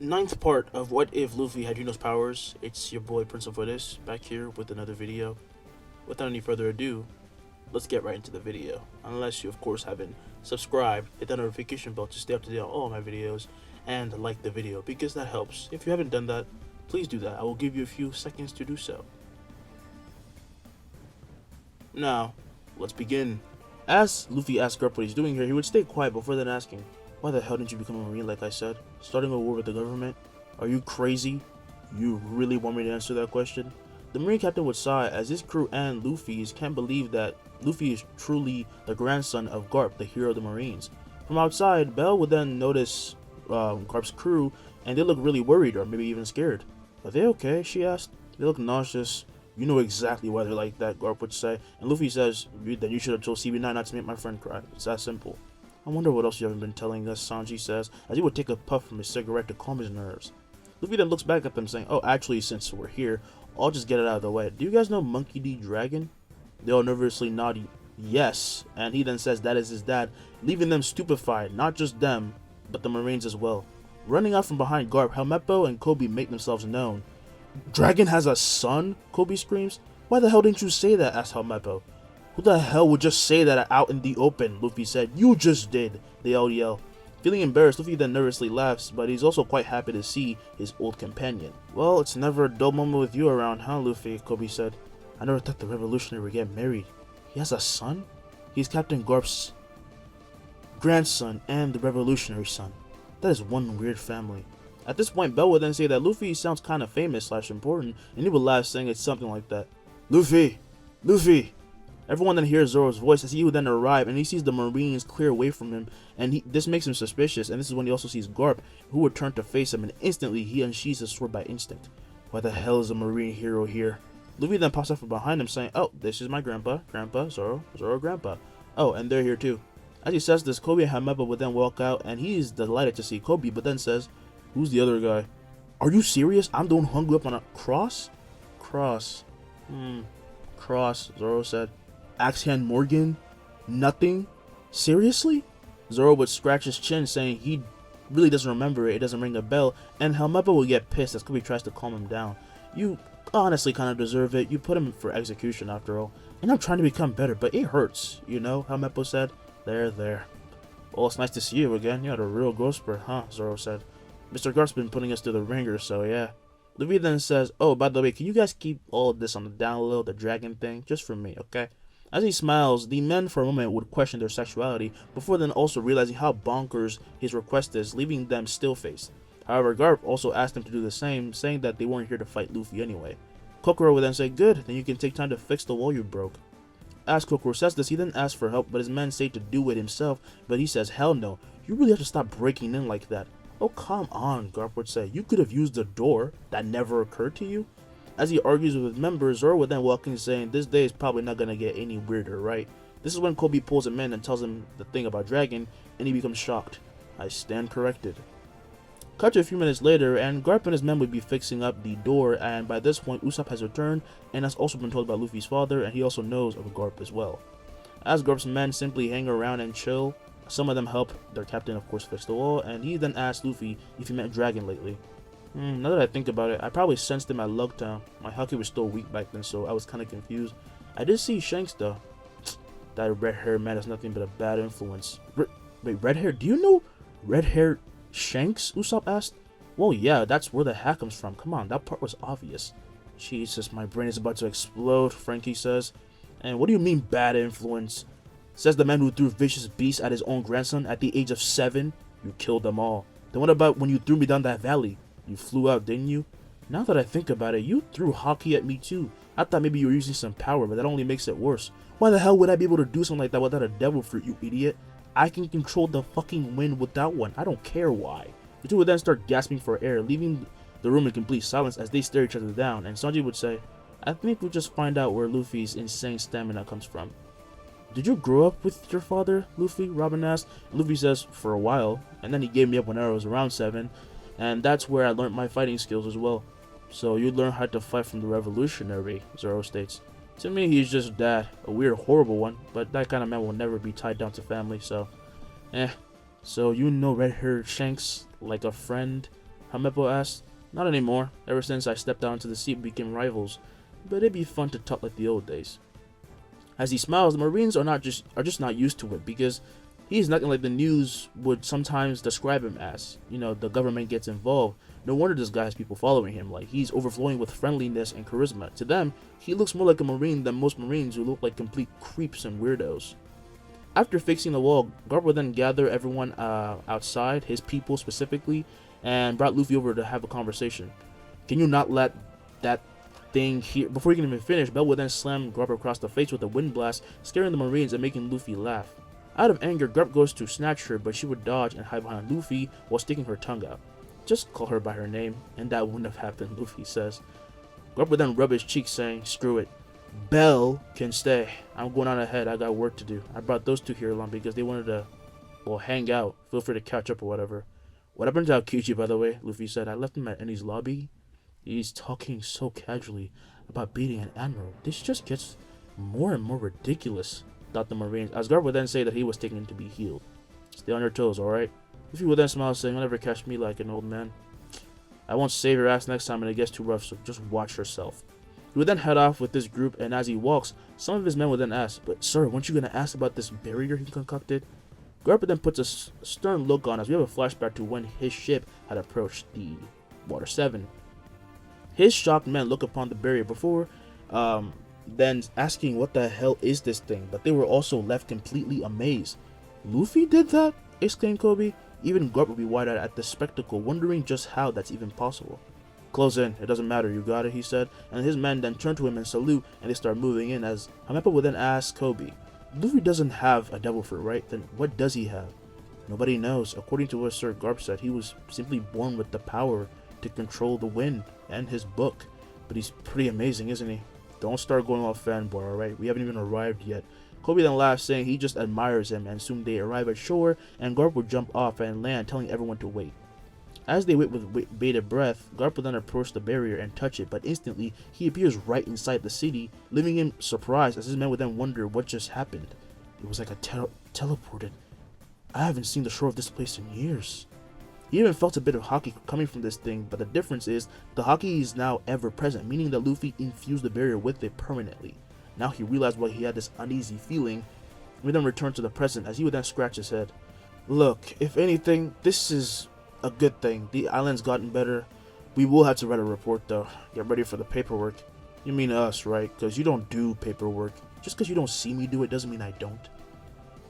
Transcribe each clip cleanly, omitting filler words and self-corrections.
Ninth part of What If Luffy Had Yuno's Powers. It's your boy Prince of This back here with another video. Without any further ado, let's get right into the video. Unless you of course haven't subscribed, hit that notification bell to stay up to date on all my videos, and like the video because that helps. If you haven't done that, please do that. I will give you a few seconds to do so. Now, let's begin. As Luffy asked Garp what he's doing here, he would stay quiet before then asking, "Why the hell didn't you become a marine like I said? Starting a war with the government? Are you crazy? You really want me to answer that question?" The marine captain would sigh as his crew and Luffy's can't believe that Luffy is truly the grandson of Garp, the hero of the marines. From outside, Belle would then notice Garp's crew and they look really worried or maybe even scared. "Are they okay?" she asked. "They look nauseous." "You know exactly why they're like that," Garp would say. And Luffy says, "Then you should have told CB9 not to make my friend cry. It's that simple." "I wonder what else you haven't been telling us," Sanji says, as he would take a puff from his cigarette to calm his nerves. Luffy then looks back at them saying, "Oh, actually, since we're here, I'll just get it out of the way. Do you guys know Monkey D. Dragon?" They all nervously nod yes, and he then says that is his dad, leaving them stupefied, not just them, but the marines as well. Running out from behind Garp, Helmeppo and Kobe make themselves known. "Dragon has a son?" Kobe screams. "Why the hell didn't you say that?" asks Helmeppo. "Who the hell would just say that out in the open?" Luffy said. "You just did," they all yell. Feeling embarrassed, Luffy then nervously laughs, but he's also quite happy to see his old companion. "Well, it's never a dull moment with you around, huh, Luffy?" Kobe said. "I never thought the revolutionary would get married. He has a son? He's Captain Garp's grandson and the revolutionary son. That is one weird family." At this point, Belle would then say that Luffy sounds kind of famous / important, and he would laugh saying it's something like that. "Luffy! Luffy!" Everyone then hears Zoro's voice as he would then arrive, and he sees the marines clear away from him, and this makes him suspicious, and this is when he also sees Garp, who would turn to face him, and instantly he unsheathes his sword by instinct. "Why the hell is a marine hero here?" Luffy then pops up from behind him saying, "Oh, this is my grandpa, Zoro, grandpa. Oh, and they're here too." As he says this, Kobe and Hameba would then walk out, and he is delighted to see Kobe, but then says, "Who's the other guy?" "Are you serious? I'm the one hung up on a cross?" "Cross. Cross," Zoro said. "Axe Hand Morgan? Nothing? Seriously?" Zoro would scratch his chin saying he really doesn't remember it doesn't ring a bell, and Helmeppo would get pissed as Kobe tries to calm him down. "You honestly kind of deserve it. You put him for execution after all. And I'm trying to become better, but it hurts, you know," Helmeppo said. There. "Well, it's nice to see you again. You had a real growth spurt, huh?" Zoro said. "Mr. Garp's been putting us through the ringer, so yeah." Luffy then says, "Oh, by the way, can you guys keep all of this on the down low, the dragon thing, just for me, okay?" As he smiles, the men for a moment would question their sexuality, before then also realizing how bonkers his request is, leaving them still-faced. However, Garp also asked them to do the same, saying that they weren't here to fight Luffy anyway. Kokoro would then say, "Good, then you can take time to fix the wall you broke." As Kokoro says this, he then asks for help, but his men say to do it himself, but he says, "Hell no, you really have to stop breaking in like that." "Oh, come on," Garp would say, "you could have used the door. That never occurred to you?" As he argues with his members, Zoro would then walk in saying, "This day is probably not gonna get any weirder, right?" This is when Kobe pulls him in and tells him the thing about Dragon, and he becomes shocked. "I stand corrected." Cut to a few minutes later, and Garp and his men would be fixing up the door, and by this point Usopp has returned and has also been told by Luffy's father, and he also knows of Garp as well. As Garp's men simply hang around and chill, some of them help their captain of course fix the wall, and he then asks Luffy if he met Dragon lately. Now that I think about it, I probably sensed him at Lugtown. My Haki was still weak back then, so I was kind of confused. I did see Shanks though. That red-haired man is nothing but a bad influence. Wait, red hair? Do you know red-haired Shanks? Usopp asked. "Well, yeah, that's where the hat comes from. Come on, that part was obvious." "Jesus, my brain is about to explode," Franky says. "And what do you mean bad influence?" Says the man who threw vicious beasts at his own grandson at the age of 7. "You killed them all. Then what about when you threw me down that valley? You flew out, didn't you? Now that I think about it, you threw Haki at me too. I thought maybe you were using some power, but that only makes it worse. Why the hell would I be able to do something like that without a devil fruit, you idiot? I can control the fucking wind without one. I don't care why." The two would then start gasping for air, leaving the room in complete silence as they stare each other down, and Sanji would say, "I think we'll just find out where Luffy's insane stamina comes from." "Did you grow up with your father, Luffy?" Robin asked. And Luffy says, "For a while, and then he gave me up when I was around 7. And that's where I learned my fighting skills as well." "So you learned how to fight from the revolutionary," Zoro states. "To me, he's just dad, a weird, horrible one, but that kind of man will never be tied down to family, so... So you know red-haired Shanks like a friend?" Hamepo asked. Not anymore. Ever since I stepped out into the sea, we became rivals. But it'd be fun to talk like the old days. As he smiles, the Marines are just not used to it, because he's nothing like the news would sometimes describe him as. You know, the government gets involved. No wonder this guy has people following him. Like, he's overflowing with friendliness and charisma. To them, he looks more like a Marine than most Marines, who look like complete creeps and weirdos. After fixing the wall, Garp would then gather everyone outside, his people specifically, and brought Luffy over to have a conversation. Can you not let that thing here? Before he can even finish, Bell would then slam Garp across the face with a wind blast, scaring the Marines and making Luffy laugh. Out of anger, Garp goes to snatch her, but she would dodge and hide behind Luffy while sticking her tongue out. Just call her by her name, and that wouldn't have happened, Luffy says. Garp would then rub his cheek, saying, screw it. Bell can stay. I'm going on ahead. I got work to do. I brought those two here along because they wanted to, well, hang out. Feel free to catch up or whatever. What happened to Aokiji, by the way? Luffy said. I left him at Enies Lobby. He's talking so casually about beating an admiral. This just gets more and more ridiculous, thought the Marines. As Garp would then say that he was taking him to be healed. Stay on your toes, alright? Luffy would then smile, saying, you'll never catch me like an old man. I won't save your ass next time and it gets too rough, so just watch yourself. He would then head off with this group, and as he walks, some of his men would then ask, but sir, weren't you going to ask about this barrier he concocted? Garp then puts a stern look on as we have a flashback to when his ship had approached the Water 7. His shocked men look upon the barrier before then asking what the hell is this thing, but they were also left completely amazed. Luffy did that? Exclaimed Kobe. Even Garp would be wide-eyed at the spectacle, wondering just how that's even possible. Close in, it doesn't matter, you got it, he said, and his men then turn to him and salute, and they start moving in as Hamepa would then ask Kobe, Luffy doesn't have a devil fruit, right? Then what does he have? Nobody knows. According to what Sir Garp said, he was simply born with the power to control the wind and his book. But he's pretty amazing, isn't he? Don't start going off fanboy, alright? We haven't even arrived yet. Kobe then laughs, saying he just admires him, and soon they arrive at shore, and Garp would jump off and land, telling everyone to wait. As they wait with bated breath, Garp would then approach the barrier and touch it, but instantly he appears right inside the city, leaving him surprised as his men would then wonder what just happened. It was like a teleported. I haven't seen the shore of this place in years. He even felt a bit of haki coming from this thing, but the difference is the haki is now ever present, meaning that Luffy infused the barrier with it permanently. Now he realized why he had this uneasy feeling. We then return to the present as he would then scratch his head. Look, if anything, this is a good thing. The island's gotten better. We will have to write a report though. Get ready for the paperwork. You mean us, right? Because you don't do paperwork. Just because you don't see me do it doesn't mean I don't.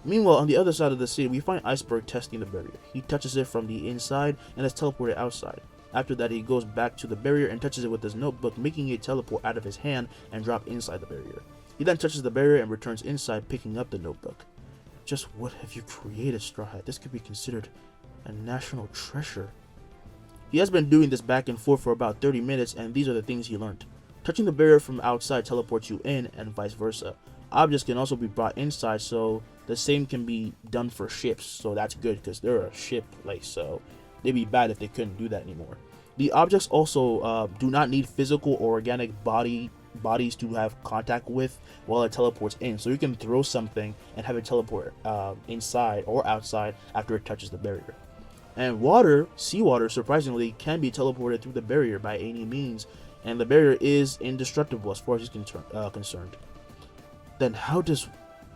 Meanwhile, on the other side of the city, we find Iceberg testing the barrier. He touches it from the inside and is teleported outside. After that, he goes back to the barrier and touches it with his notebook, making it teleport out of his hand and drop inside the barrier. He then touches the barrier and returns inside, picking up the notebook. Just what have you created, Straw Hat? This could be considered a national treasure. He has been doing this back and forth for about 30 minutes, and these are the things he learned. Touching the barrier from outside teleports you in, and vice versa. Objects can also be brought inside, so the same can be done for ships, so that's good because they're a ship, like, so they'd be bad if they couldn't do that anymore. The objects also do not need physical or organic bodies to have contact with while it teleports in, so you can throw something and have it teleport inside or outside after it touches the barrier. And water, seawater, surprisingly, can be teleported through the barrier by any means, and the barrier is indestructible as far as he's concerned. Then how does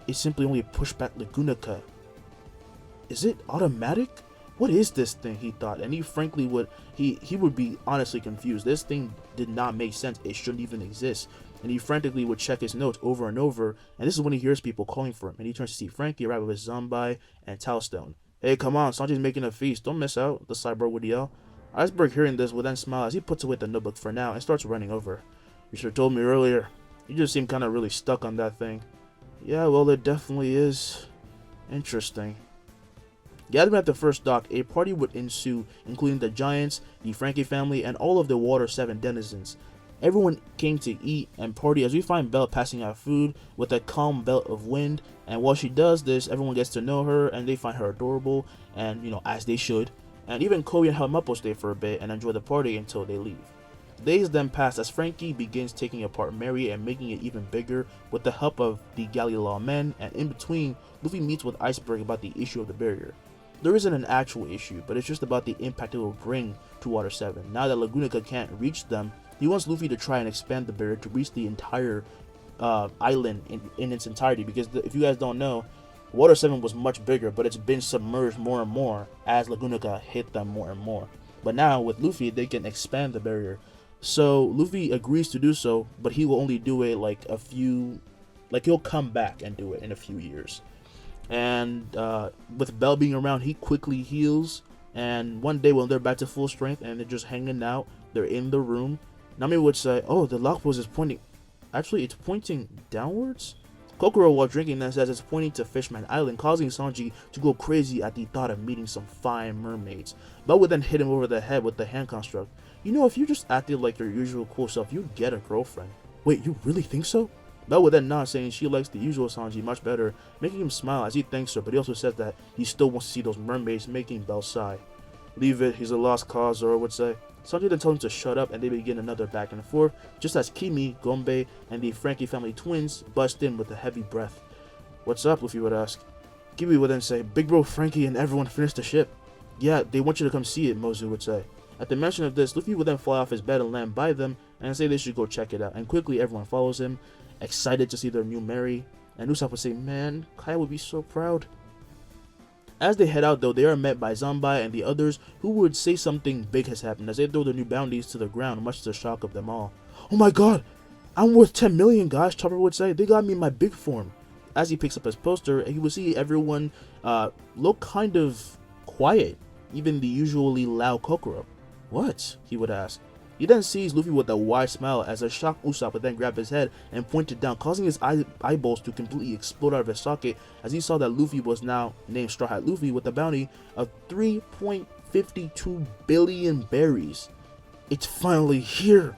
it simply only push back Lagunaca? Is it automatic? What is this thing, he thought, and he frankly would be honestly confused. This thing did not make sense. It shouldn't even exist. And he frantically would check his notes over and over, and this is when he hears people calling for him, and he turns to see Franky arrive with his zombie and Talstone. Hey, come on, Sanji's making a feast. Don't miss out, the cyborg would yell. Iceberg, hearing this, would then smile as he puts away the notebook for now and starts running over. You should have told me earlier. You just seem kind of really stuck on that thing. Yeah, well, it definitely is interesting. Gathering at the first dock, a party would ensue, including the Giants, the Franky family, and all of the Water 7 denizens. Everyone came to eat and party as we find Belle passing out food with a calm belt of wind, and while she does this, everyone gets to know her and they find her adorable, and as they should. And even Kobe and Helmapo stay for a bit and enjoy the party until they leave. Days then pass as Franky begins taking apart Mary and making it even bigger with the help of the GalleyLa men, and in between, Luffy meets with Iceberg about the issue of the barrier. there isn't an actual issue, but it's just about the impact it will bring to Water 7. Now that Lagunaca can't reach them, he wants Luffy to try and expand the barrier to reach the entire island in its entirety, because if you guys don't know, Water 7 was much bigger, but it's been submerged more and more as Lagunaca hit them more and more. But now with Luffy, they can expand the barrier. So Luffy agrees to do so, but he will only do it like he'll come back and do it in a few years. And with Bell being around, he quickly heals. And one day when they're back to full strength and they're just hanging out, they're in the room, Nami would say, "Oh, the lock pose is pointing. Actually, it's pointing downwards." Kokoro, while drinking, then says it's pointing to Fishman Island, causing Sanji to go crazy at the thought of meeting some fine mermaids. Bell would then hit him over the head with the hand construct. "You know, if you just acted like your usual cool self, you'd get a girlfriend." "Wait, you really think so?" Bell would then nod, saying she likes the usual Sanji much better, making him smile as he thanks her, but he also says that he still wants to see those mermaids, making Bell sigh. "Leave it, he's a lost cause," Zoro would say. Sanji then tells him to shut up, and they begin another back and forth, just as Kimi, Gombe, and the Franky family twins bust in with a heavy breath. "What's up?" Luffy would ask. Kimi would then say, "Big bro Franky and everyone finished the ship." "Yeah, they want you to come see it," Mozu would say. At the mention of this, Luffy would then fly off his bed and land by them, and say they should go check it out, and quickly everyone follows him, excited to see their new Mary, and Usopp would say, "Man, Kai would be so proud." As they head out though, they are met by Zanbai and the others, who would say something big has happened as they throw their new bounties to the ground, much to the shock of them all. "Oh my god, I'm worth 10 million, guys," Chopper would say. "They got me in my big form." As he picks up his poster, he would see everyone look kind of quiet, even the usually loud Kokoro. "What?" he would ask. He then sees Luffy with a wide smile as a shocked Usopp would then grab his head and point it down, causing his eyeballs to completely explode out of his socket as he saw that Luffy was now named Straw Hat Luffy with a bounty of 3.52 billion berries. "It's finally here."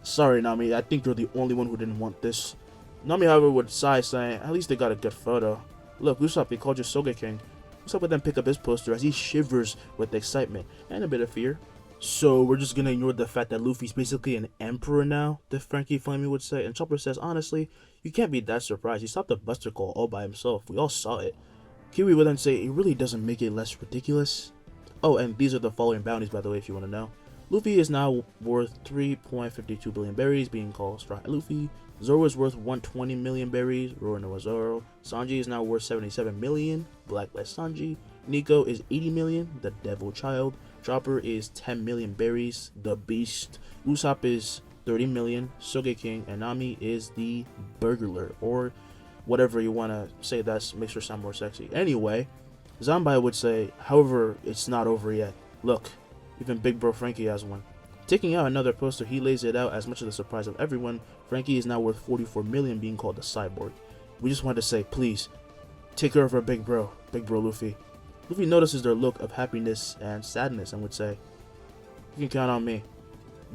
"Sorry, Nami, I think you're the only one who didn't want this." Nami, however, would sigh, saying, "At least they got a good photo. Look, Usopp, he called you Sogeking." Usopp would then pick up his poster as he shivers with excitement and a bit of fear. "So we're just gonna ignore the fact that Luffy's basically an emperor now," the Franky family would say, and Chopper says, "Honestly, you can't be that surprised. He stopped the Buster Call all by himself. We all saw it." Kiwi would then say, "It really doesn't make it less ridiculous." Oh, and these are the following bounties, by the way, if you want to know. Luffy is now worth 3.52 billion berries, being called Straw Hat Luffy. Zoro is worth 120 million berries, Roronoa Zoro. Sanji is now worth 77 million, Blacklist Sanji. Nico is 80 million, the Devil Child. Chopper is 10 million berries, the Beast. Usopp is 30 million, Sogeking, and Nami is the Burglar, or whatever you want to say that makes her sound more sexy. Anyway, Zanbai would say, "However, it's not over yet. Look, even Big Bro Franky has one." Taking out another poster, he lays it out as much to the surprise of everyone. Franky is now worth 44 million, being called the Cyborg. "We just wanted to say, please, take care of our Big Bro Luffy." Luffy notices their look of happiness and sadness and would say, "You can count on me.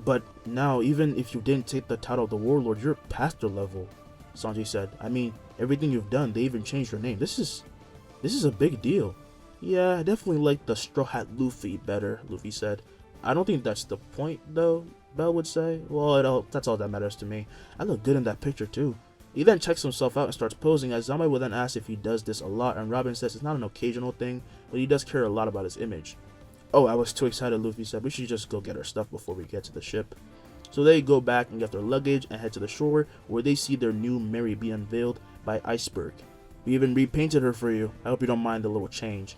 But now, even if you didn't take the title of the Warlord, you're past their level," Sanji said. "I mean, everything you've done, they even changed your name. This is a big deal." "Yeah, I definitely like the Straw Hat Luffy better," Luffy said. "I don't think that's the point, though," Bell would say. "Well, that's all that matters to me. I look good in that picture, too." He then checks himself out and starts posing, as Zanbai will then ask if he does this a lot, and Robin says it's not an occasional thing, but he does care a lot about his image. "Oh, I was too excited," Luffy said. "We should just go get our stuff before we get to the ship." So they go back and get their luggage and head to the shore, where they see their new Mary be unveiled by Iceberg. "We even repainted her for you. I hope you don't mind the little change."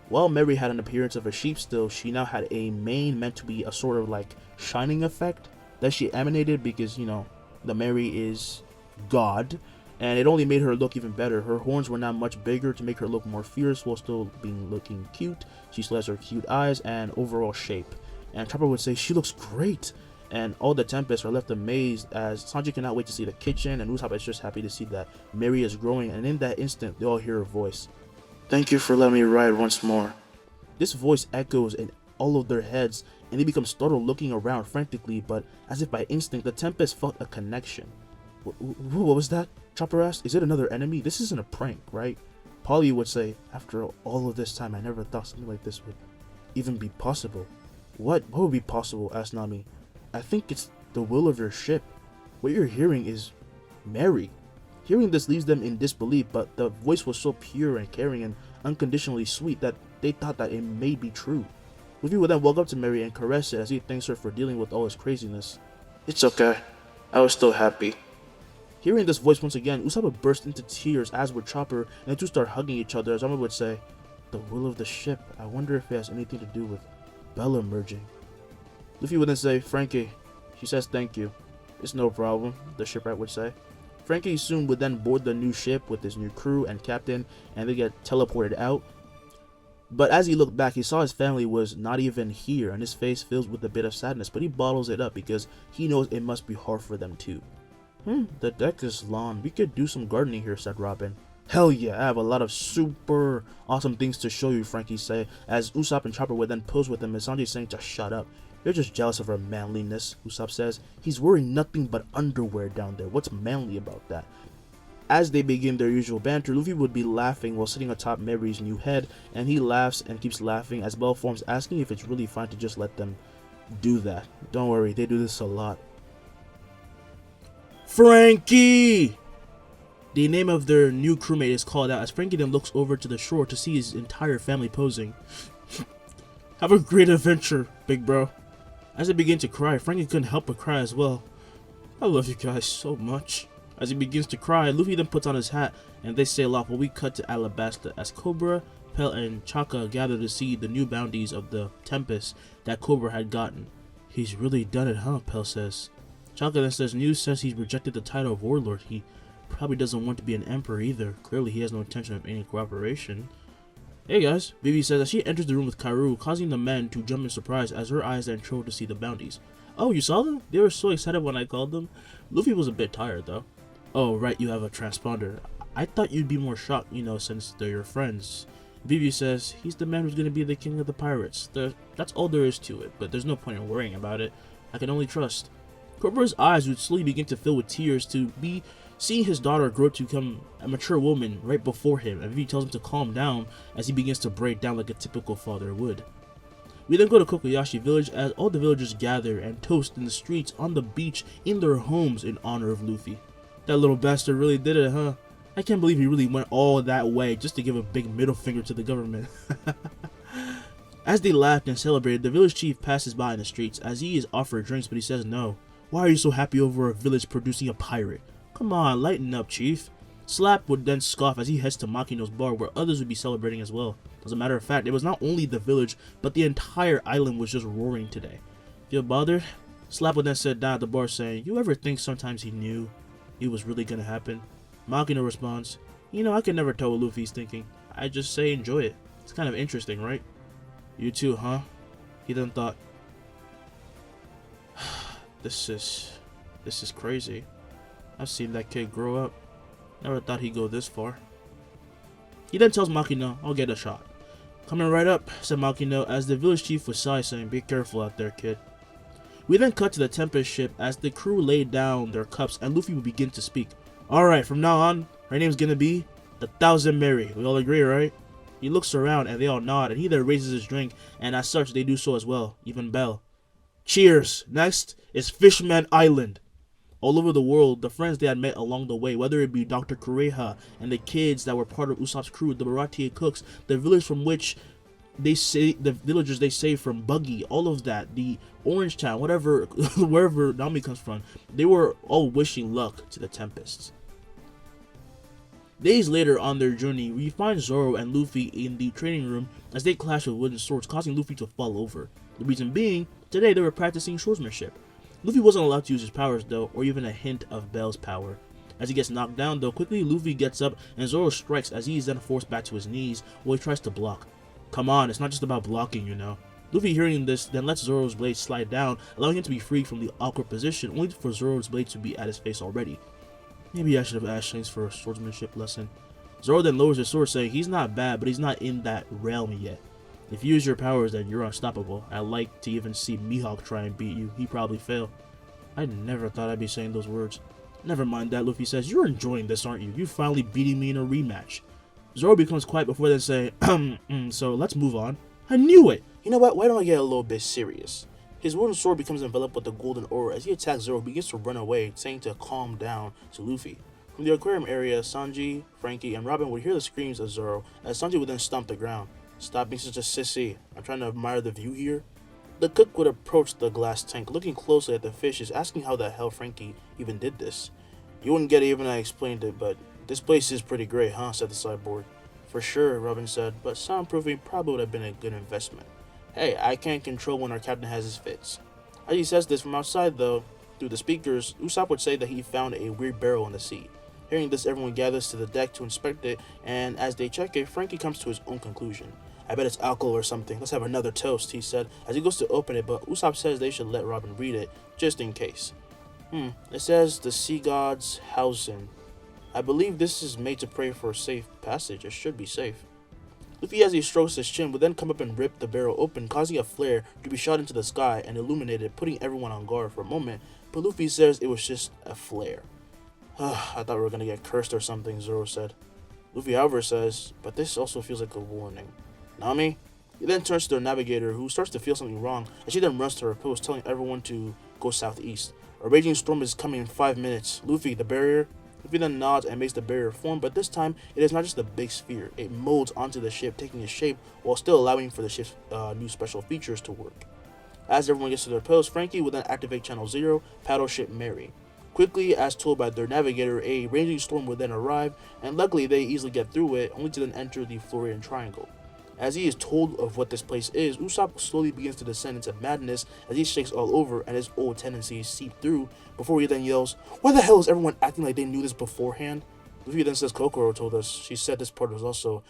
While Mary had an appearance of a sheep still, she now had a mane meant to be a sort of like shining effect that she emanated because, you know, the Mary is God, and it only made her look even better. Her horns were now much bigger to make her look more fierce while still looking cute. She still has her cute eyes and overall shape. And Chopper would say, "She looks great." And all the Tempests are left amazed as Sanji cannot wait to see the kitchen, and Usopp is just happy to see that Mary is growing, and in that instant they all hear her voice. "Thank you for letting me ride once more." This voice echoes in all of their heads, and they become startled, looking around frantically, but as if by instinct the Tempest felt a connection. What was that?" Chopper asked. "Is it another enemy? This isn't a prank, right?" Polly would say, "After all of this time, I never thought something like this would even be possible." What would be possible?" asked Nami. "I think it's the will of your ship. What you're hearing is Mary." Hearing this leaves them in disbelief, but the voice was so pure and caring, and unconditionally sweet that they thought that it may be true. Luffy would then walk up to Mary and caress it as he thanks her for dealing with all his craziness. "It's okay. I was still happy." Hearing this voice once again, Usopp would burst into tears, as would Chopper, and the two start hugging each other as Armin would say, "The will of the ship, I wonder if it has anything to do with Bella merging." Luffy would then say, "Franky." She says thank you. "It's no problem," the shipwright would say. Franky soon would then board the new ship with his new crew and captain, and they get teleported out. But as he looked back, he saw his family was not even here, and his face fills with a bit of sadness, but he bottles it up because he knows it must be hard for them too. The deck is long. We could do some gardening here," said Robin. "Hell yeah, I have a lot of super awesome things to show you," Franky said, as Usopp and Chopper would then pose with him, and Sanji saying to shut up. "You're just jealous of her manliness," Usopp says. "He's wearing nothing but underwear down there. What's manly about that?" As they begin their usual banter, Luffy would be laughing while sitting atop Mary's new head, and he laughs and keeps laughing as Bell forms, asking if it's really fine to just let them do that. "Don't worry, they do this a lot." Franky! The name of their new crewmate is called out as Franky then looks over to the shore to see his entire family posing. "Have a great adventure, big bro." As they begin to cry, Franky couldn't help but cry as well. "I love you guys so much." As he begins to cry, Luffy then puts on his hat and they sail off while we cut to Alabasta as Cobra, Pell, and Chaka gather to see the new bounties of the Tempests that Cobra had gotten. "He's really done it, huh?" Pell says. Chaka then says news says he's rejected the title of warlord. He probably doesn't want to be an emperor either. Clearly he has no intention of any cooperation. Hey guys, Vivi says as she enters the room with Karu, causing the men to jump in surprise as her eyes then travel to see the bounties. "Oh, you saw them? They were so excited when I called them." Luffy was a bit tired though. "Oh right, you have a transponder. I thought you'd be more shocked, since they're your friends." Vivi says he's the man who's going to be the king of the pirates. That's all there is to it, but there's no point in worrying about it. I can only trust. Cobra's eyes would slowly begin to fill with tears to be seeing his daughter grow to become a mature woman right before him, and Vivi tells him to calm down as he begins to break down like a typical father would. We then go to Kokoyashi village as all the villagers gather and toast in the streets, on the beach, in their homes in honor of Luffy. That little bastard really did it, huh? I can't believe he really went all that way just to give a big middle finger to the government. As they laughed and celebrated, the village chief passes by in the streets as he is offered drinks, but he says no. "Why are you so happy over a village producing a pirate? Come on, lighten up, chief." Slap would then scoff as he heads to Makino's bar, where others would be celebrating as well. As a matter of fact, it was not only the village, but the entire island was just roaring today. "Feel bothered?" Slap would then sit down at the bar saying, "You ever think sometimes he knew it was really gonna happen?" Makino responds, "I can never tell what Luffy's thinking. I just say enjoy it. It's kind of interesting, right?" "You too, huh?" He then thought, This is crazy. I've seen that kid grow up. Never thought he'd go this far." He then tells Makino, "I'll get a shot." "Coming right up," said Makino as the village chief was sigh saying, "Be careful out there, kid." We then cut to the Tempest ship as the crew laid down their cups and Luffy would begin to speak. "Alright, from now on, her name's gonna be the Thousand Mary. We all agree, right?" He looks around and they all nod, and he then raises his drink, and as such they do so as well, even Bell. "Cheers! Next is Fishman Island." All over the world, the friends they had met along the way, whether it be Dr. Kureha and the kids that were part of Usopp's crew, the Baratie cooks, the village from which the villagers they saved from Buggy, all of that, the Orange Town, whatever, wherever Nami comes from, they were all wishing luck to the Tempests. Days later on their journey, we find Zoro and Luffy in the training room as they clash with wooden swords, causing Luffy to fall over. The reason being, today they were practicing swordsmanship. Luffy wasn't allowed to use his powers though, or even a hint of Bell's power. As he gets knocked down though, quickly Luffy gets up and Zoro strikes as he is then forced back to his knees while he tries to block. Come on, it's not just about blocking, Luffy hearing this then lets Zoro's blade slide down, allowing him to be freed from the awkward position, only for Zoro's blade to be at his face already. Maybe I should have asked Shanks for a swordsmanship lesson. Zoro then lowers his sword saying he's not bad, but he's not in that realm yet. If you use your powers, then you're unstoppable. I'd like to even see Mihawk try and beat you. He'd probably fail. I never thought I'd be saying those words. Never mind that, Luffy says. You're enjoying this, aren't you? You're finally beating me in a rematch. Zoro becomes quiet before then saying, so let's move on. I knew it! You know what? Why don't I get a little bit serious? His wooden sword becomes enveloped with the golden aura as he attacks Zoro, begins to run away, saying to calm down to Luffy. From the aquarium area, Sanji, Franky, and Robin would hear the screams of Zoro, as Sanji would then stomp the ground. "Stop being such a sissy. I'm trying to admire the view here." The cook would approach the glass tank, looking closely at the fishes, asking how the hell Franky even did this. "You wouldn't get it even I explained it, but this place is pretty great, huh?" said the sideboard. "For sure," Robin said, "but soundproofing probably would have been a good investment. Hey, I can't control when our captain has his fits." As he says this from outside, though, through the speakers, Usopp would say that he found a weird barrel in the sea. Hearing this, everyone gathers to the deck to inspect it, and as they check it, Franky comes to his own conclusion. "I bet it's alcohol or something. Let's have another toast," he said, as he goes to open it, but Usopp says they should let Robin read it, just in case. It says, "The sea gods Hausen. I believe this is made to pray for a safe passage. It should be safe." Luffy, as he strokes his chin, would then come up and rip the barrel open, causing a flare to be shot into the sky and illuminate it, putting everyone on guard for a moment, but Luffy says it was just a flare. "I thought we were gonna get cursed or something," Zoro said. Luffy, however, says, "But this also feels like a warning." "Nami?" He then turns to their navigator, who starts to feel something wrong, and she then runs to her post, telling everyone to go southeast. "A raging storm is coming in 5 minutes. Luffy, the barrier?" Luffy then nods and makes the barrier form, but this time it is not just a big sphere. It molds onto the ship, taking its shape while still allowing for the ship's new special features to work. As everyone gets to their post, Franky will then activate Channel 0, paddle ship Mary. Quickly, as told by their navigator, a raging storm will then arrive, and luckily they easily get through it, only to then enter the Florian Triangle. As he is told of what this place is, Usopp slowly begins to descend into madness as he shakes all over and his old tendencies seep through, before he then yells, "Why the hell is everyone acting like they knew this beforehand?" Luffy then says Kokoro told us. She said this part was also,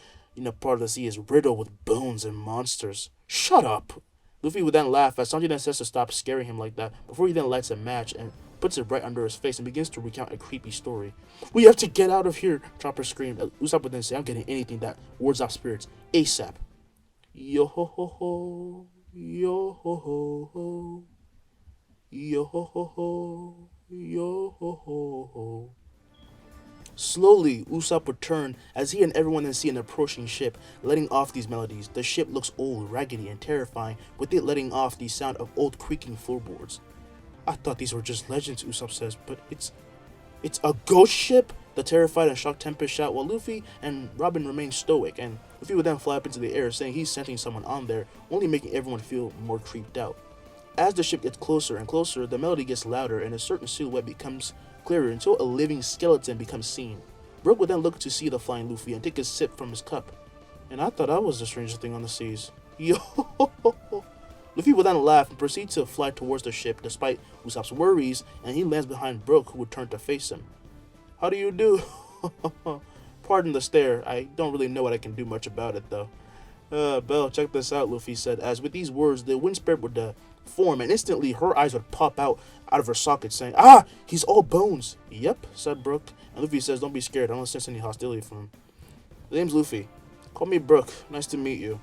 part of the sea is riddled with bones and monsters. Shut up! Luffy would then laugh as Sanji then says to stop scaring him like that, before he then lights a match and puts it right under his face and begins to recount a creepy story. "We have to get out of here!" Chopper screamed. Usopp would then say, "I'm getting anything that wards off spirits ASAP." Yo ho ho ho, yo ho ho ho, yo ho ho ho, yo ho ho ho. Slowly, Usopp would turn as he and everyone then see an approaching ship, letting off these melodies. The ship looks old, raggedy, and terrifying, with it letting off the sound of old creaking floorboards. "I thought these were just legends," Usopp says, "but it's a ghost ship?" The terrified and shocked Tempest shout, while Luffy and Robin remain stoic, and Luffy would then fly up into the air, saying he's sensing someone on there, only making everyone feel more creeped out. As the ship gets closer and closer, the melody gets louder, and a certain silhouette becomes clearer until a living skeleton becomes seen. Brook would then look to see the flying Luffy and take a sip from his cup. "And I thought I was the strangest thing on the seas." Yo! Luffy would then laugh and proceed to fly towards the ship despite Usopp's worries, and he lands behind Brook, who would turn to face him. "How do you do?" Pardon the stare. I don't really know what I can do much about it, though. Belle, check this out," Luffy said, as with these words, the wind spirit would form, and instantly her eyes would pop out of her socket, saying, "Ah, he's all bones." "Yep," said Brook, and Luffy says, "Don't be scared. I don't sense any hostility from him." "The name's Luffy. Call me Brook. Nice to meet you."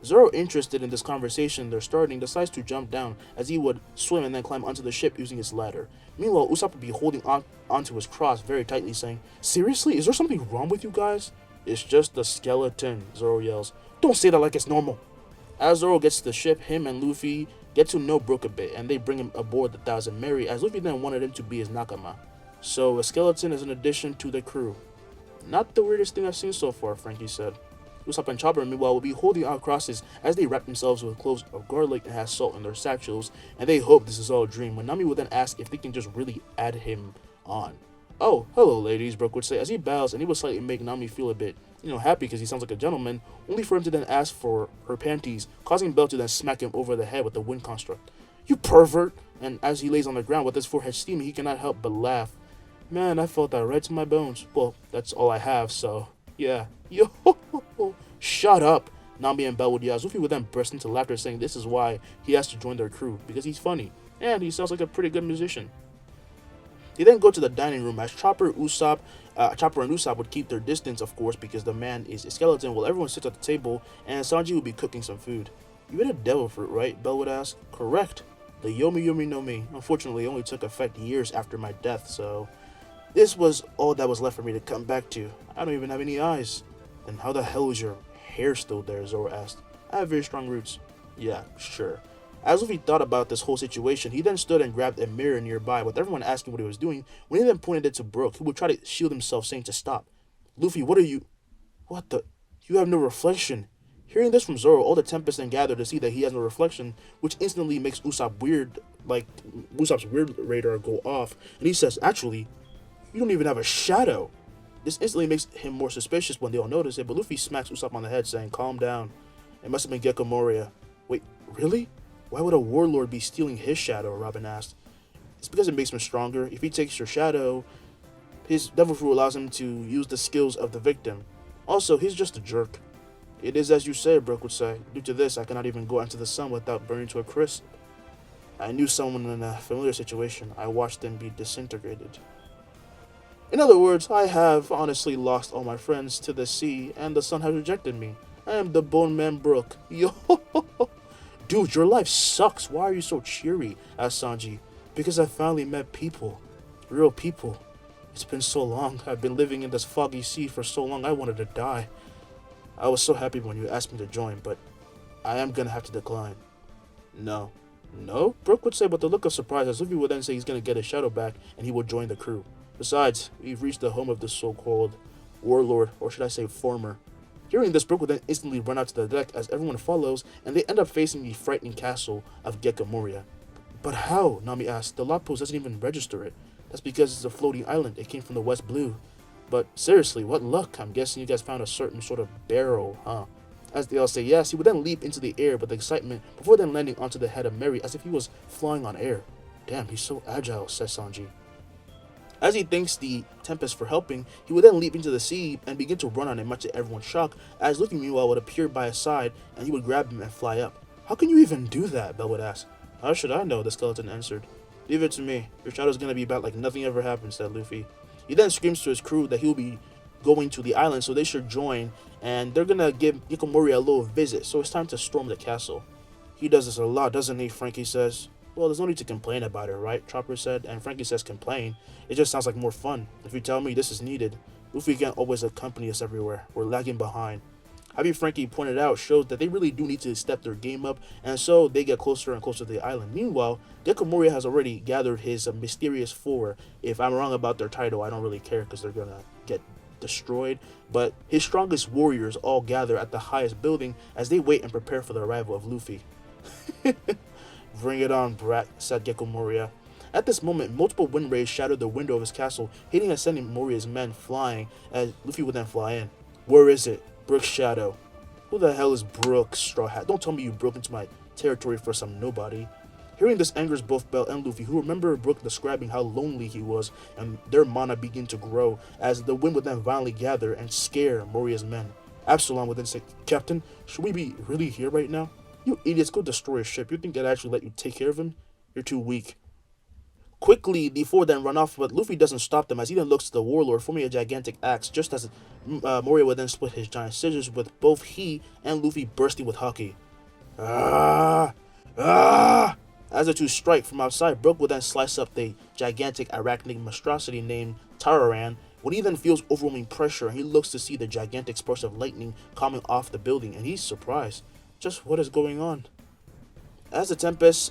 Zoro, interested in this conversation they're starting, decides to jump down as he would swim and then climb onto the ship using his ladder. Meanwhile, Usopp would be holding onto his cross very tightly, saying, "Seriously? Is there something wrong with you guys?" "It's just a skeleton," Zoro yells. "Don't say that like it's normal." As Zoro gets to the ship, him and Luffy get to know Brook a bit, and they bring him aboard the Thousand Mary, as Luffy then wanted him to be his nakama. "So a skeleton is an addition to the crew." "Not the weirdest thing I've seen so far," Franky said. Usopp and Chopper, meanwhile, will be holding out crosses as they wrap themselves with clothes of garlic and have salt in their satchels, and they hope this is all a dream, when Nami will then ask if they can just really add him on. "Oh, hello, ladies," Brook would say as he bows, and he would slightly make Nami feel a bit, happy because he sounds like a gentleman, only for him to then ask for her panties, causing Belle to then smack him over the head with the wind construct. "You pervert!" And as he lays on the ground with his forehead steaming, he cannot help but laugh. "Man, I felt that right to my bones. Well, that's all I have, so yeah." Yo, shut up! Nami and Belle would yell. Luffy would then burst into laughter, saying this is why he has to join their crew, because he's funny, and he sounds like a pretty good musician. They then go to the dining room as Chopper and Usopp would keep their distance, of course, because the man is a skeleton, while everyone sits at the table, and Sanji would be cooking some food. "You ate a devil fruit, right?" Belle would ask. "Correct. The Yomi Yomi no Mi. Unfortunately, it only took effect years after my death, so this was all that was left for me to come back to. I don't even have any eyes." "Then how the hell is your hair still there?" Zoro asked. "I have very strong roots." "Yeah, sure. As Luffy thought about this whole situation, he then stood and grabbed a mirror nearby, with everyone asking what he was doing. When he then pointed it to Brook, he would try to shield himself, saying to stop. Luffy, what are you... What the... You have no reflection. Hearing this from Zoro, all the Tempests then gather to see that he has no reflection, which instantly makes Usopp's weird radar go off, and he says, actually, you don't even have a shadow. This instantly makes him more suspicious when they all notice it, but Luffy smacks Usopp on the head, saying, calm down. It must have been Gecko Moria. Wait, really? Why would a warlord be stealing his shadow? Robin asked. It's because it makes him stronger. If he takes your shadow, his devil fruit allows him to use the skills of the victim. Also, he's just a jerk. It is as you say, Brook would say. Due to this, I cannot even go out into the sun without burning to a crisp. I knew someone in a familiar situation. I watched them be disintegrated. In other words, I have honestly lost all my friends to the sea, and the sun has rejected me. I am the Bone Man Brook. Yo, dude, your life sucks. Why are you so cheery? Asked Sanji. Because I finally met people. Real people. It's been so long. I've been living in this foggy sea for so long I wanted to die. I was so happy when you asked me to join, but I am gonna have to decline. No. No? Brook would say with a look of surprise, as Luffy would then say he's gonna get his shadow back and he will join the crew. Besides, we've reached the home of this so-called warlord, or should I say former. Hearing this, Brook would then instantly run out to the deck as everyone follows, and they end up facing the frightening castle of Gecko Moria. But how? Nami asked. The log post doesn't even register it. That's because it's a floating island. It came from the West Blue. But seriously, what luck? I'm guessing you guys found a certain sort of barrel, huh? As they all say yes, he would then leap into the air with excitement before then landing onto the head of Mary as if he was flying on air. Damn, he's so agile, says Sanji. As he thanks the Tempest for helping, he would then leap into the sea and begin to run on it, much to everyone's shock, as Luffy meanwhile would appear by his side and he would grab him and fly up. How can you even do that? Belle would ask. How should I know? The skeleton answered. Leave it to me. Your shadow's gonna be back like nothing ever happened, said Luffy. He then screams to his crew that he'll be going to the island, so they should join, and they're gonna give Gecko Moria a little visit, so it's time to storm the castle. He does this a lot, doesn't he? Franky says. Well, there's no need to complain about it, right? Chopper said, and Franky says complain. It just sounds like more fun. If you tell me this is needed, Luffy can't always accompany us everywhere. We're lagging behind. Having Franky pointed out shows that they really do need to step their game up, and so they get closer and closer to the island. Meanwhile, Gecko Moria has already gathered his mysterious four. If I'm wrong about their title, I don't really care because they're gonna get destroyed. But his strongest warriors all gather at the highest building as they wait and prepare for the arrival of Luffy. Bring it on, brat, said Gecko Moria. At this moment, multiple wind rays shattered the window of his castle, hitting and sending Moria's men flying as Luffy would then fly in. Where is it? Brook's shadow. Who the hell is Brook, Straw Hat? Don't tell me you broke into my territory for some nobody. Hearing this angers both Belle and Luffy, who remember Brook describing how lonely he was, and their mana begin to grow as the wind would then violently gather and scare Moria's men. Absalom would then say, Captain, should we be really here right now? You idiots, go destroy a ship. You think I'd actually let you take care of him? You're too weak. Quickly, the four then run off, but Luffy doesn't stop them as he then looks to the warlord, forming a gigantic axe, just as Moria would then split his giant scissors, with both he and Luffy bursting with haki. Ah! Ah! As the two strike from outside, Brook will then slice up the gigantic arachnid monstrosity named Tararan. When he then feels overwhelming pressure, he looks to see the gigantic spurts of lightning coming off the building, and he's surprised. Just what is going on? As the Tempests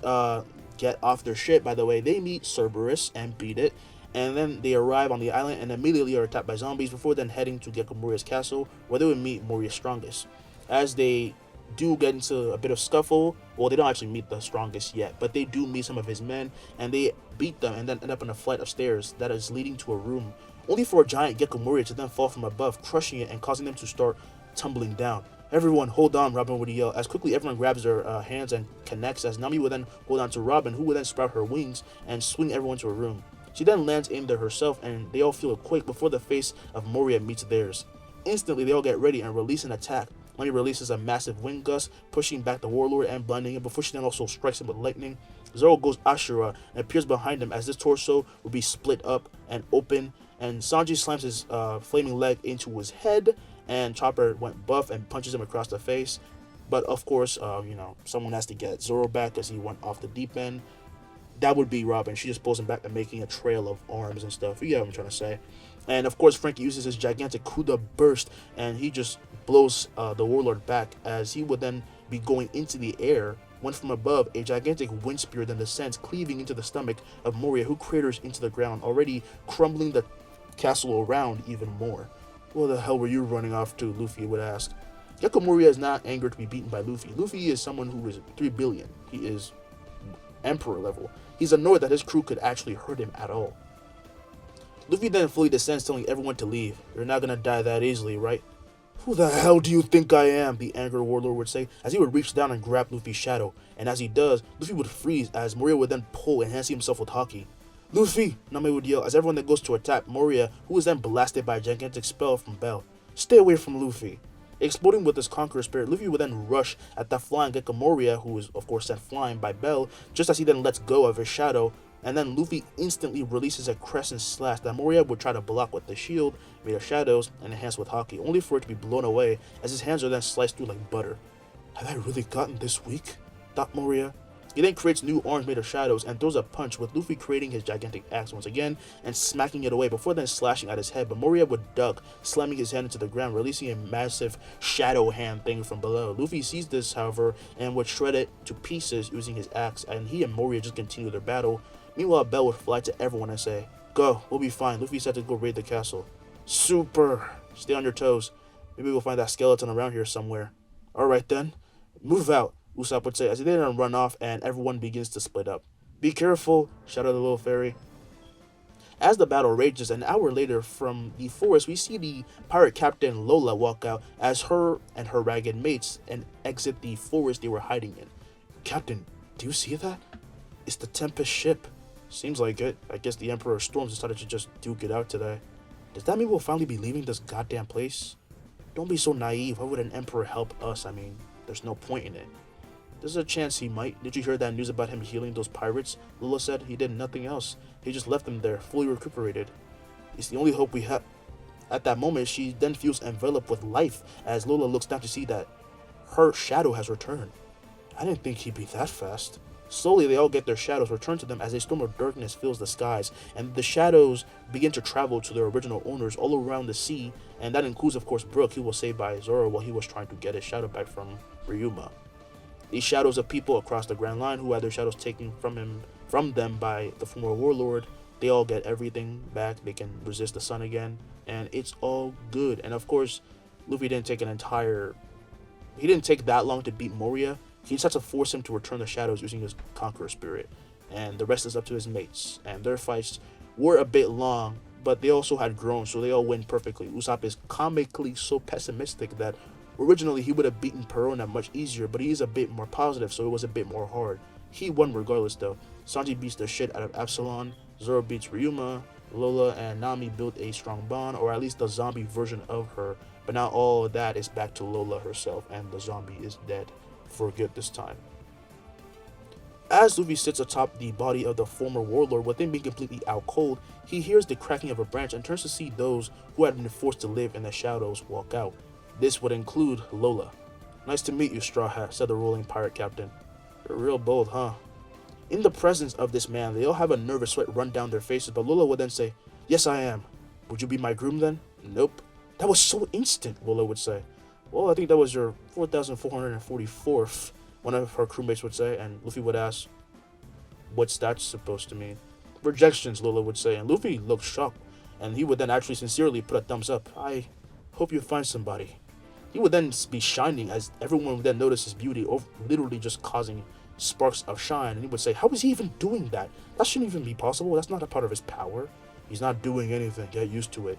get off their ship, by the way, they meet Cerberus and beat it, and then they arrive on the island and immediately are attacked by zombies before then heading to Gecko Moria's castle, where they would meet Moria's strongest. As they do get into a bit of scuffle, well, they don't actually meet the strongest yet, but they do meet some of his men, and they beat them and then end up on a flight of stairs that is leading to a room, only for a giant Gecko Moria to then fall from above, crushing it and causing them to start tumbling down. Everyone, hold on, Robin would yell, as quickly everyone grabs their hands and connects, as Nami would then hold on to Robin, who would then sprout her wings and swing everyone to a room. She then lands in there herself, and they all feel a quake before the face of Moria meets theirs. Instantly, they all get ready and release an attack. Nami releases a massive wind gust, pushing back the warlord and blinding him, before she then also strikes him with lightning. Zoro goes Ashura and appears behind him as this torso will be split up and open, and Sanji slams his flaming leg into his head, and Chopper went buff and punches him across the face. But of course, someone has to get Zoro back because he went off the deep end. That would be Robin. She just pulls him back and making a trail of arms and stuff. You get what I'm trying to say. And of course, Franky uses his gigantic Kuda burst, and he just blows the warlord back as he would then be going into the air. when from above, a gigantic wind spear then descends, cleaving into the stomach of Moria, who craters into the ground, already crumbling the castle around even more. What the hell were you running off to? Luffy would ask. Gecko Moria is not angered to be beaten by Luffy. Luffy is someone who is 3 billion. He is emperor level. He's annoyed that his crew could actually hurt him at all. Luffy then fully descends, telling everyone to leave. You're not gonna die that easily, right? Who the hell do you think I am? The angered warlord would say, as he would reach down and grab Luffy's shadow. And as he does, Luffy would freeze, as Moria would then pull, enhancing himself with Haki. Luffy! Nami would yell, as everyone then goes to attack Moria, who is then blasted by a gigantic spell from Bell. Stay away from Luffy. Exploding with his conqueror spirit, Luffy would then rush at the flying Gecko Moria, who is of course sent flying by Bell, just as he then lets go of his shadow, and then Luffy instantly releases a crescent slash that Moria would try to block with the shield made of shadows and enhanced with Haki, only for it to be blown away as his hands are then sliced through like butter. Have I really gotten this weak? Thought Moria. He then creates new arms made of shadows and throws a punch, with Luffy creating his gigantic axe once again and smacking it away before then slashing at his head, but Moria would duck, slamming his hand into the ground, releasing a massive shadow hand thing from below. Luffy sees this, however, and would shred it to pieces using his axe, and he and Moria just continue their battle. Meanwhile, Bell would fly to everyone and say, "Go, we'll be fine." Luffy said to go raid the castle. Super! Stay on your toes. Maybe we'll find that skeleton around here somewhere. Alright then, move out, Usopp would say as he then run off and everyone begins to split up. Be careful, shouted the little fairy. As the battle rages, an hour later from the forest, we see the pirate captain Lola walk out as her and her ragged mates and exit the forest they were hiding in. Captain, do you see that? It's the Tempest ship. Seems like it. I guess the Emperor's storms decided to just duke it out today. Does that mean we'll finally be leaving this goddamn place? Don't be so naive. Why would an Emperor help us? I mean, there's no point in it. There's a chance he might. Did you hear that news about him healing those pirates? Lola said he did nothing else. He just left them there, fully recuperated. It's the only hope we have. At that moment, she then feels enveloped with life as Lola looks down to see that her shadow has returned. I didn't think he'd be that fast. Slowly, they all get their shadows returned to them as a storm of darkness fills the skies, and the shadows begin to travel to their original owners all around the sea, and that includes, of course, Brook, who was saved by Zoro while he was trying to get his shadow back from Ryuma. These shadows of people across the Grand Line who had their shadows taken from them by the former warlord, they all get everything back. They can resist the sun again, and it's all good. And of course, Luffy didn't take he didn't take that long to beat Moria. He just had to force him to return the shadows using his conqueror spirit, and the rest is up to his mates. And their fights were a bit long, but they also had grown, so they all win perfectly. Usopp is comically so pessimistic that originally he would have beaten Perona much easier, but he is a bit more positive, so it was a bit more hard. He won regardless though. Sanji beats the shit out of Epsilon, Zoro beats Ryuma, Lola and Nami built a strong bond, or at least the zombie version of her, but now all of that is back to Lola herself, and the zombie is dead. For good this time. As Luffy sits atop the body of the former warlord, with him being completely out cold, he hears the cracking of a branch and turns to see those who had been forced to live in the shadows walk out. This would include Lola. Nice to meet you, Straw Hat, said the ruling pirate captain. You're real bold, huh? In the presence of this man, they all have a nervous sweat run down their faces, but Lola would then say, Yes, I am. Would you be my groom then? Nope. That was so instant, Lola would say. Well, I think that was your 4,444th, one of her crewmates would say, and Luffy would ask, what's that supposed to mean? Rejections, Lola would say, and Luffy looked shocked, and he would then actually sincerely put a thumbs up. I hope you find somebody. He would then be shining as everyone would then notice his beauty, literally just causing sparks of shine, and he would say, how is he even doing that? That shouldn't even be possible. That's not a part of his power. He's not doing anything. Get used to it.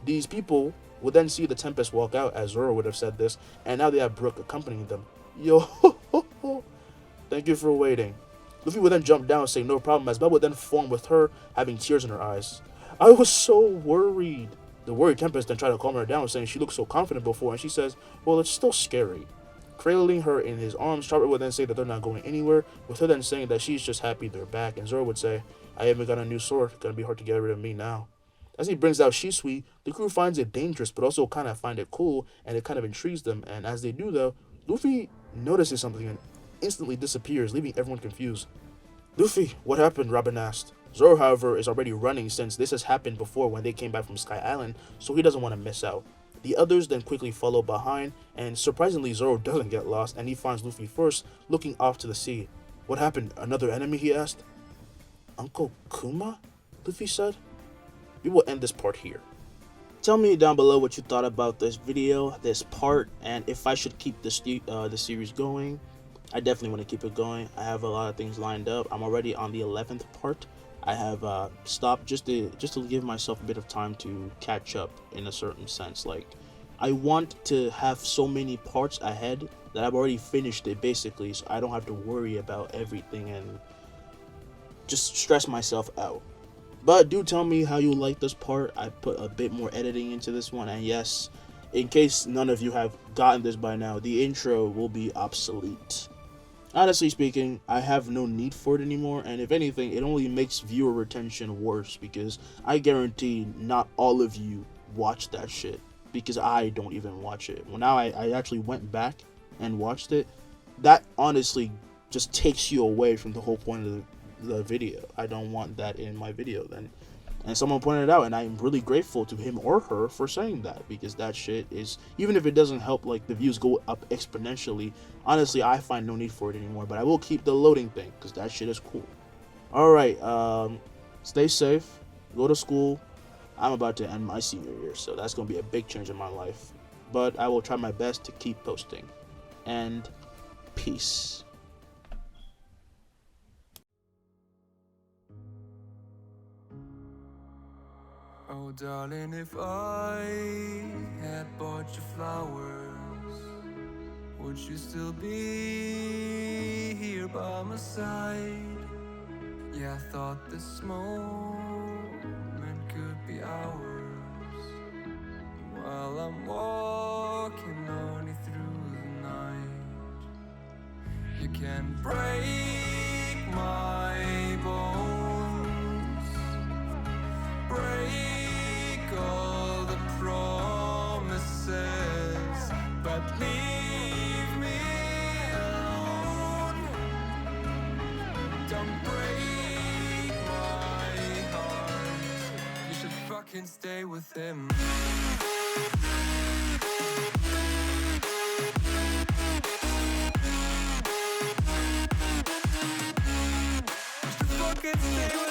These people would then see the Tempests walk out, as Zoro would have said this, and now they have Brook accompanying them. Yo, thank you for waiting. Luffy would then jump down and say no problem, as Bell would then form with her, having tears in her eyes. I was so worried. The worried Tempest then tried to calm her down, saying she looked so confident before, and she says, well, it's still scary. Cradling her in his arms, Chopper would then say that they're not going anywhere, with her then saying that she's just happy they're back, and Zoro would say, I even got a new sword, gonna be hard to get rid of me now. As he brings out Shisui, the crew finds it dangerous, but also kind of find it cool, and it kind of intrigues them. And as they do, though, Luffy notices something and instantly disappears, leaving everyone confused. Luffy, what happened? Robin asked. Zoro, however, is already running since this has happened before when they came back from Sky Island, so he doesn't want to miss out. The others then quickly follow behind, and surprisingly Zoro doesn't get lost and he finds Luffy first, looking off to the sea. "What happened? Another enemy?" he asked. "Uncle Kuma?" Luffy said. We will end this part here. Tell me down below what you thought about this video, this part, and if I should keep the series going. I definitely want to keep it going. I have a lot of things lined up. I'm already on the 11th part. I have stopped just to give myself a bit of time to catch up in a certain sense. Like, I want to have so many parts ahead that I've already finished it basically, so I don't have to worry about everything and just stress myself out. But do tell me how you like this part. I put a bit more editing into this one, and yes, in case none of you have gotten this by now, the intro will be obsolete. Honestly speaking, I have no need for it anymore, and if anything, it only makes viewer retention worse, because I guarantee not all of you watch that shit, because I don't even watch it. Well, now I actually went back and watched it. That honestly just takes you away from the whole point of the video. I don't want that in my video then. And someone pointed it out, and I'm really grateful to him or her for saying that, because that shit is, even if it doesn't help like the views go up exponentially, honestly I find no need for it anymore. But I will keep the loading thing because that shit is cool. Alright, stay safe, go to school. I'm about to end my senior year, so that's gonna be a big change in my life, but I will try my best to keep posting. And peace. Oh darling, if I had bought you flowers, would you still be here by my side? Yeah, I thought this moment could be ours, while I'm walking lonely through the night. You can break my bones, break all the promises, but leave me alone. Don't break my heart. You should fucking stay with him. You should fucking stay with him.